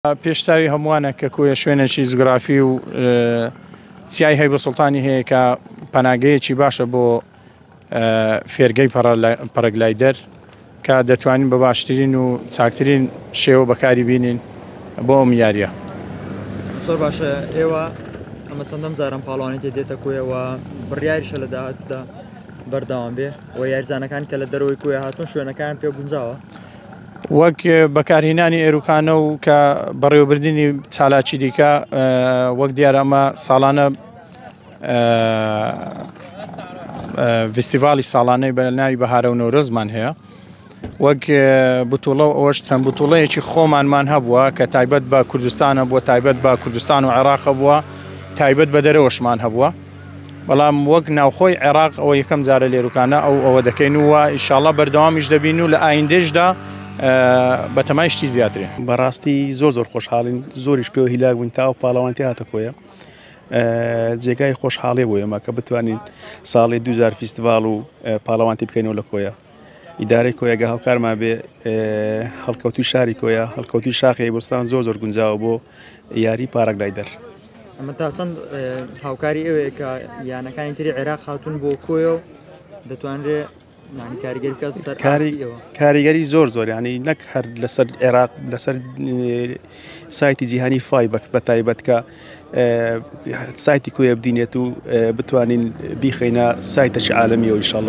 پێشساوی هەمووانە کە کۆیە شوێنێکی زوگرافی و چیای هەیبە سوڵتانی هەیە کە پەناگەیەکی باشە بۆ فێرگەی پەرەگلایدەر کە دەتوانین بە باشترین و چاکترین شێوە بەکاری بینین بۆ ئەم یاریە. زۆر باشە. ئێوە ئەمە چەندەم زارم پاڵوانێتی دێتە کۆیەوە بڕیاریشە لە داهاتوودا بەردەوام بێ و یاریزانەکان کە لە دەرەوەی کۆیە هاتوون شوێنەکان پێ گونجاوە وەک بەکارهێنانی ئێروکانە و کە بەڕێوەبردننی چالاکی دیکە وەک دیارە ئەمە ساڵانە فستیڤالی ساڵانەی بە ناوی بەهارە و نۆرۆزمان هەیە وەک بتوڵە و ئەوەش چەند بتوڵەیەکی خۆمانمان هەبووە کە تایبەت بە کوردستانە بووە تایبەت بە کوردستان و عێراق بووە تایبەت بە دەرەوەشمان هەبووە بەڵام وەک ناوخۆی عێراق ئەوە یەکەم جارە لێروکانە ئەوە دەکەین وە ئینشاڵڵا بەردەوامیش دەبین و لە ئایندێشدا بەتەمای شتی زیاترێ. بەڕاستی زۆر خۆشحاڵین زۆریش پێوە هیلاک بووین تا و پاڵەوانتی هاتە کۆیە جێگای خۆشحاڵێ بۆ ئێمە کە بتوانین ساڵی 2000 فیستیڤاڵ و پاڵەوانتی بکەینەوە لە کۆیە. ئیدارەی کۆیەگە هەڵکارمان بێ هەڵکەوتوی شاری کۆیە هەڵکەوتوی شاخی بستان زۆر گونجاوە بۆ یاری پارەگلایدەر. ئەمە تا چەند هاوکاری ئەوەیە کە یانەکانی تری عێراق هاتوون بۆ کۆیە و دەتوانرێ کاریگەری زۆر ینی نەک هەر لەسەر عێراق لەسەر سایتی جیهانی فای بە تایبەت کە سایتی کۆیە بدینێت و بتوانین بیخەینە سایتەی عالەمیەوە ئینشاڵڵا.